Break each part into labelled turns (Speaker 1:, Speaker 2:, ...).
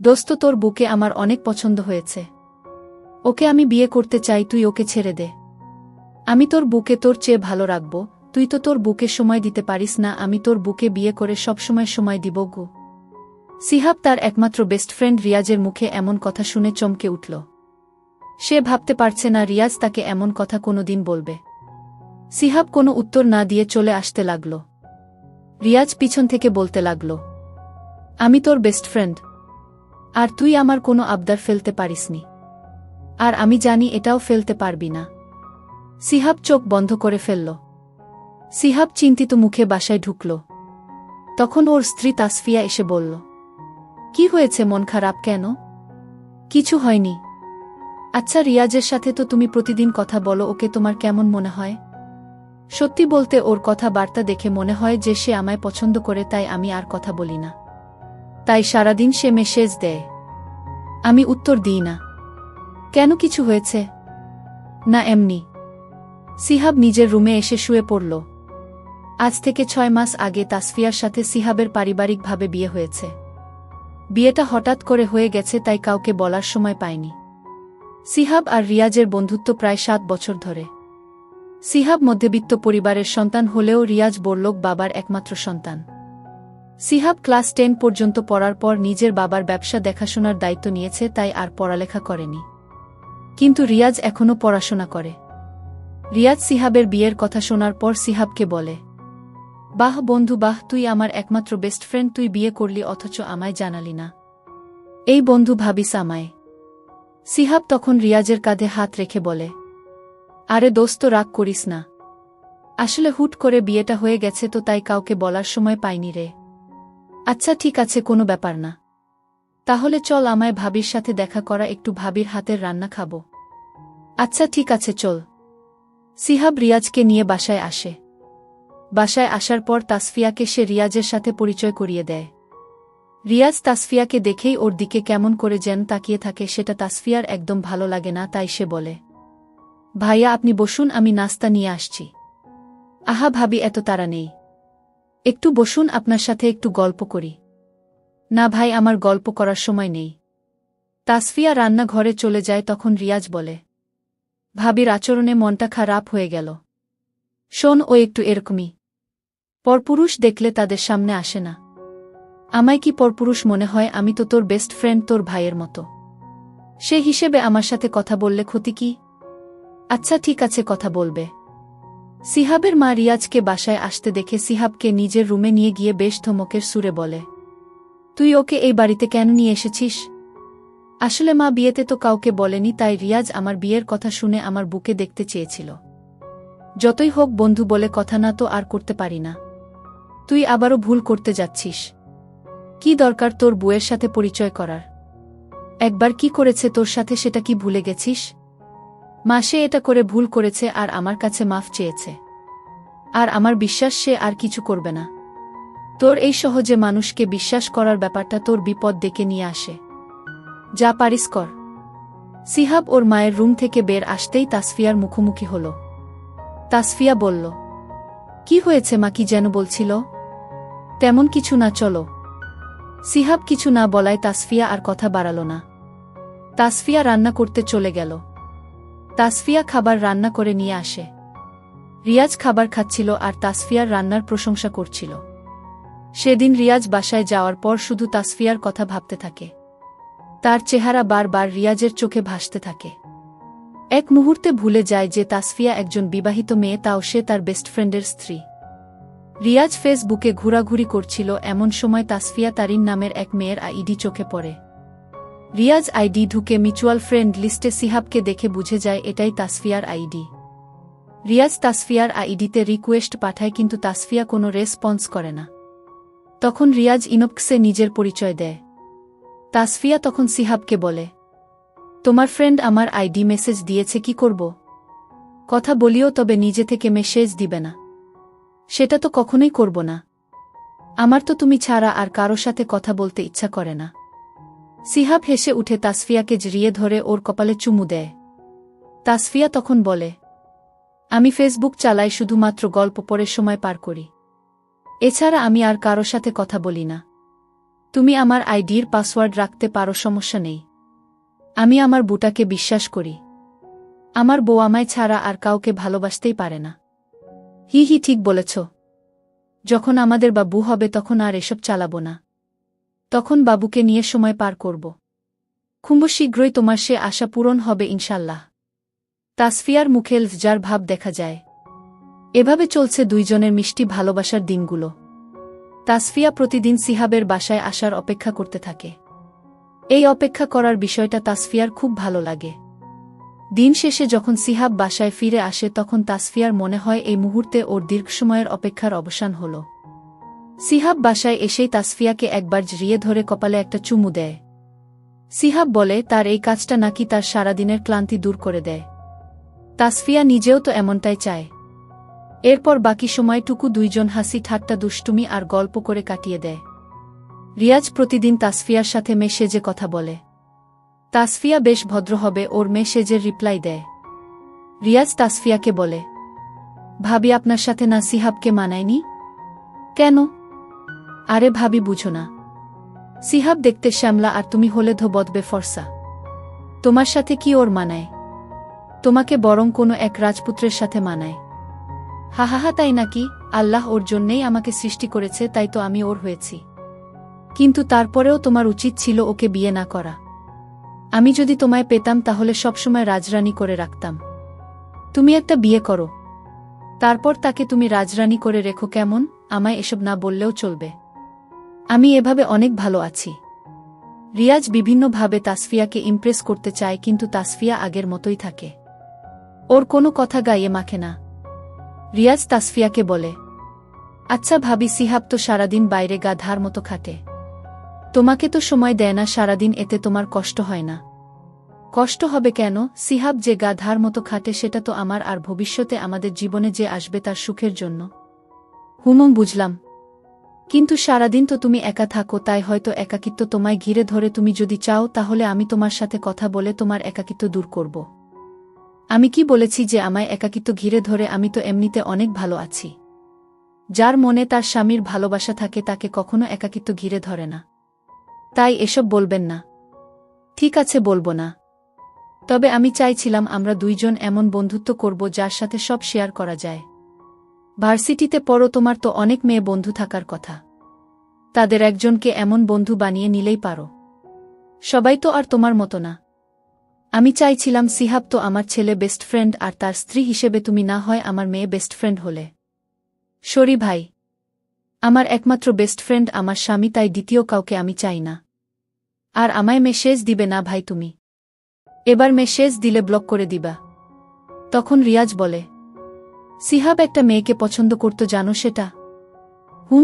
Speaker 1: দোস্ত, তোর বুকে আমার অনেক পছন্দ হয়েছে। ওকে আমি বিয়ে করতে চাই, তুই ওকে ছেড়ে দে। আমি তোর বুকে তোর চেয়ে ভালো রাখব। তুই তো তোর বুকে সময় দিতে পারিস না, আমি তোর বুকে বিয়ে করে সবসময় সময় দিব গো। সিহাব তার একমাত্র বেস্ট ফ্রেন্ড রিয়াজের মুখে এমন কথা শুনে চমকে উঠল। সে ভাবতে পারছে না রিয়াজ তাকে এমন কথা কোনোদিন বলবে। সিহাব কোনো উত্তর না দিয়ে চলে আসতে লাগল। রিয়াজ পিছন থেকে বলতে লাগল, আমি তোর বেস্ট ফ্রেন্ড, আর তুই আমার কোনো আবদার ফেলতে পারিসনি, আর আমি জানি এটাও ফেলতে পারবি না। সিহাব চোখ বন্ধ করে ফেলল। সিহাব চিন্তিত মুখে বাসায় ঢুকল। তখন ওর স্ত্রী তাসফিয়া এসে বলল, কি হয়েছে, মন খারাপ কেন? কিছু হয়নি। আচ্ছা, রিয়াজের সাথে তো তুমি প্রতিদিন কথা বলো, ওকে তোমার কেমন মনে হয়? সত্যি বলতে ওর কথাবার্তা দেখে মনে হয় যে সে আমায় পছন্দ করে, তাই আমি আর কথা বলি না। তাই সারাদিন সে মেসেজ দেয়, আমি উত্তর দিই না। কেন, কিছু হয়েছে? না, এমনি। সিহাব নিজের রুমে এসে শুয়ে পড়ল। আজ থেকে 6 মাস আগে তাসফিয়ার সাথে সিহাবের পারিবারিকভাবে বিয়ে হয়েছে। বিয়েটা হঠাৎ করে হয়ে গেছে, তাই কাউকে বলার সময় পায়নি। সিহাব আর রিয়াজের বন্ধুত্ব প্রায় 7 বছর ধরে। সিহাব মধ্যবিত্ত পরিবারের সন্তান হলেও রিয়াজ বড়লোক বাবার একমাত্র সন্তান। সিহাব ক্লাস 10 পর্যন্ত পড়ার পর নিজের বাবার ব্যবসা দেখাশোনার দায়িত্ব নিয়েছে, তাই আর পড়ালেখা করেনি। কিন্তু রিয়াজ এখনও পড়াশোনা করে। রিয়াজ সিহাবের বিয়ের কথা শোনার পর সিহাবকে বলে, বাহ বন্ধু বাহ, তুই আমার একমাত্র বেস্ট ফ্রেন্ড, তুই বিয়ে করলি অথচ আমায় জানালি না। এই বন্ধু ভাবিস আমায়। সিহাব তখন রিয়াজের কাঁধে হাত রেখে বলে, আরে দোস্ত, রাগ করিস না। আসলে হুট করে বিয়েটা হয়ে গেছে তো, তাই কাউকে বলার সময় পাইনি রে। আচ্ছা ঠিক আছে, কোনো ব্যাপার না। তাহলে চল আমায় ভাবির সাথে দেখা করা, একটু ভাবির হাতের রান্না খাবো। আচ্ছা ঠিক আছে, চল। সিহাব রিয়াজকে নিয়ে বাসায় আসে। বাসায় আসার পর তাসফিয়াকে সে রিয়াজের সাথে পরিচয় করিয়ে দেয়। রিয়াজ তাসফিয়াকে দেখেই ওর দিকে কেমন করে যেন তাকিয়ে থাকে, সেটা তাসফিয়ার একদম ভালো লাগে না, তাই সে বলে, ভাইয়া আপনি বসুন, আমি নাস্তা নিয়ে আসছি। আহা ভাবি, এত তাড়া নেই, একটু বসুন, আপনার সাথে একটু গল্প করি। না ভাই, আমার গল্প করার সময় নেই। তাসফিয়া রান্নাঘরে চলে যায়। তখন রিয়াজ বলে, ভাবির আচরণে মনটা খারাপ হয়ে গেল। শোন, ও একটু এরকমই। পরপুরুষ দেখলে তাদের সামনে আসে না। আমায় কি পরপুরুষ মনে হয়? আমি তো তোর বেস্ট ফ্রেন্ড, তোর ভাইয়ের মতো। সে হিসেবে আমার সাথে কথা বললে ক্ষতি কি? আচ্ছা ঠিক আছে, কথা বলবে। সিহাবের মা রিয়াজকে বাসায় আসতে দেখে সিহাবকে নিজের রুমে নিয়ে গিয়ে বেশ ধমকের সুরে বলে, তুই ওকে এই বাড়িতে কেন নিয়ে এসেছিস? আসলে মা, বিয়েতে তো কাউকে বলেনি, তাই রিয়াজ আমার বিয়ের কথা শুনে আমার বুকে দেখতে চেয়েছিল। যতই হোক বন্ধু বলে কথা, না তো আর করতে পারি না। তুই আবারও ভুল করতে যাচ্ছিস। কি দরকার তোর বউয়ের সাথে পরিচয় করার? একবার কি করেছে তোর সাথে সেটা কি ভুলে গেছিস? মা, সে এটা করে ভুল করেছে আর আমার কাছে মাফ চেয়েছে। আর আমার বিশ্বাস সে আর কিছু করবে না। তোর এই সহজে মানুষকে বিশ্বাস করার ব্যাপারটা তোর বিপদ ডেকে নিয়ে আসে। যা পারিস কর। সিহাব ওর মায়ের রুম থেকে বের আসতেই তাসফিয়ার মুখোমুখি হল। তাসফিয়া বলল, কি হয়েছে মা, কি যেন বলছিল? তেমন কিছু না, চলো। সিহাব কিছু না বলায় তাসফিয়া আর কথা বাড়াল না। তাসফিয়া রান্না করতে চলে গেল। তাসফিয়া খাবার রান্না করে নিয়ে আসে। রিয়াজ খাবার খাচ্ছিল আর তাসফিয়ার রান্নার প্রশংসা করছিল। সেদিন রিয়াজ বাসায় যাওয়ার পর শুধু তাসফিয়ার কথা ভাবতে থাকে। তার চেহারা বারবার রিয়াজের চোখে ভাসতে থাকে। এক মুহূর্তে ভুলে যায় যে তাসফিয়া একজন বিবাহিত মেয়ে, তাও সে তার বেস্ট ফ্রেন্ডের স্ত্রী। রিয়াজ ফেসবুকে ঘোরাঘুরি করছিল, এমন সময় তাসফিয়া তারিন নামের এক মেয়ের আইডি চোখে পড়ে। রিয়াজ আইডি ঢুকে মিউচুয়াল ফ্রেন্ড লিস্টে সিহাবকে দেখে বুঝে যায় এটাই তাসফিয়ার আইডি। রিয়াজ তাসফিয়ার আইডিতে রিকোয়েস্ট পাঠায়, কিন্তু তাসফিয়া কোনো রেসপন্স করে না। তখন রিয়াজ ইনবক্সে নিজের পরিচয় দেয়। তাসফিয়া তখন সিহাবকে বলে, তোমার ফ্রেন্ড আমার আইডি মেসেজ দিয়েছে, কি করব? কথা বলিও, তবে নিজে থেকে মেসেজ দিবে না। সেটা তো কখনোই করব না। আমার তো তুমি ছাড়া আর কারো সাথে কথা বলতে ইচ্ছা করে না। সিহাব হেসে উঠে তাসফিয়াকে জড়িয়ে ধরে ওর কপালে চুমু দেয়। তাসফিয়া তখন বলে, আমি ফেসবুক চালাই, শুধুমাত্র গল্প পড়ে সময় পার করি। এছাড়া আমি আর কারো সাথে কথা বলি না। তুমি আমার আইডির পাসওয়ার্ড রাখতে পারো, সমস্যা নেই। আমি আমার বুটাকে বিশ্বাস করি। আমার বউ আমায় ছাড়া আর কাউকে ভালোবাসতেই পারে না। হি হি, ঠিক বলেছ। যখন আমাদের বাবু হবে তখন আর এসব চালাবো না। তখন বাবুকে নিয়ে সময় পার করব। খুব শীঘ্রই তোমার সে আশা পূরণ হবে ইনশাল্লাহ। তাসফিয়ার মুখে লজ্জার ভাব দেখা যায়। এভাবে চলছে দুইজনের মিষ্টি ভালোবাসার দিনগুলো। তাসফিয়া প্রতিদিন সিহাবের বাসায় আসার অপেক্ষা করতে থাকে। এই অপেক্ষা করার বিষয়টা তাসফিয়ার খুব ভালো লাগে। দিন শেষে যখন সিহাব বাসায় ফিরে আসে তখন তাসফিয়ার মনে হয় এই মুহূর্তে ওর দীর্ঘ সময়ের অপেক্ষার অবসান হল। সিহাব বাসায় এসেই তাসফিয়াকে একবার জড়িয়ে ধরে কপালে একটা চুমু দেয়। সিহাব বলে তার এই কাজটা নাকি তার সারাদিনের ক্লান্তি দূর করে দেয়। তাসফিয়া নিজেও তো এমনটাই চায়। এরপর বাকি সময়টুকু দুইজন হাসি ঠাট্টা দুষ্টুমি আর গল্প করে কাটিয়ে দেয়। রিয়াজ প্রতিদিন তাসফিয়ার সাথে মেসেজে কথা বলে। তাসফিয়া বেশ ভদ্র হবে ওর মেসেজের রিপ্লাই দেয়। রিয়াজ তাসফিয়াকে বলে, ভাবি আপনার সাথে না সিহাবকে মানায়নি? কেন? আরে ভাবি বুঝো না, সিহাব দেখতে শ্যামলা আর তুমি হলে ধোবদবে ফর্সা। তোমার সাথে কি ওর মানায়? তোমাকে বরং কোনো এক রাজপুত্রের সাথে মানায়। হাহাহা, তাই নাকি? আল্লাহ ওর জন্যেই আমাকে সৃষ্টি করেছে, তাই তো আমি ওর হয়েছি। কিন্তু তারপরেও তোমার উচিত ছিল ওকে বিয়ে না করা। আমি যদি তোমায় পেতাম তাহলে সবসময় রাজরানী করে রাখতাম। তুমি একটা বিয়ে করো, তারপর তাকে তুমি রাজরানী করে রেখো, কেমন? আমায় এসব না বললেও চলবে। আমি এভাবে অনেক ভালো আছি। রিয়াজ বিভিন্নভাবে তাসফিয়াকে ইমপ্রেস করতে চায়, কিন্তু তাসফিয়া আগের মতোই থাকে। ওর কোনো কথা গায়ে মাখে না। রিয়াজ তাসফিয়াকে বলে, আচ্ছা ভাবি, সিহাব তো সারাদিন বাইরে গাধার মতো খাটে। তোমাকে তো সময় দেয় না সারাদিন, এতে তোমার কষ্ট হয় না? কষ্ট হবে কেন? সিহাব যে গাধার মতো খাটে সেটা তো আমার আর ভবিষ্যতে আমাদের জীবনে যে আসবে তার সুখের জন্য। বুঝলাম, কিন্তু সারাদিন তো তুমি একা থাকো, তাই হয়তো একাকিত্ব তোমায় ঘিরে ধরে। তুমি যদি চাও তাহলে আমি তোমার সাথে কথা বলে তোমার একাকিত্ব দূর করব। আমি কি বলেছি যে আমায় একাকিত্ব ঘিরে ধরে? আমি তো এমনিতে অনেক ভালো আছি। যার মনে তার স্বামীর ভালোবাসা থাকে তাকে কখনো একাকিত্ব ঘিরে ধরে না। তাই এসব বলবেন না। ঠিক আছে, বলবো না। তবে আমি চাইছিলাম আমরা দুইজন এমন বন্ধুত্ব করব যার সাথে সব শেয়ার করা যায়। ভার্সিটিতে পড়ো, তোমার তো অনেক মেয়ে বন্ধু থাকার কথা। তাদের একজনকে এমন বন্ধু বানিয়ে নিলেই পারো। সবাই তো আর তোমার মতো না। আমি চাইছিলাম সিহাব তো আমার ছেলে বেস্ট ফ্রেন্ড, আর তার স্ত্রী হিসেবে তুমি না হয় আমার মেয়ে বেস্ট ফ্রেন্ড হলে। সরি ভাই, আমার একমাত্র বেস্ট ফ্রেন্ড আমার স্বামী, তাই দ্বিতীয় কাউকে আমি চাই না। আর আমায় মেসেজ দিবে না ভাই তুমি। এবার মেসেজ দিলে ব্লক করে দিবা। তখন রিয়াজ বলে, সিহাব একটা মেয়েকে পছন্দ করত, জানো সেটা?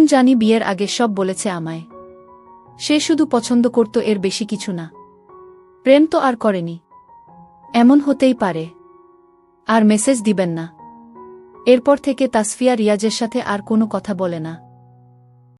Speaker 1: জানি, বিয়ের আগে সব বলেছে আমায়। সে শুধু পছন্দ করত, এর বেশি কিছু না। প্রেম তো আর করেনি। এমন হতেই পারে। আর মেসেজ দিবেন না। এরপর থেকে তাসফিয়া রিয়াজের সাথে আর কোনো কথা বলে না।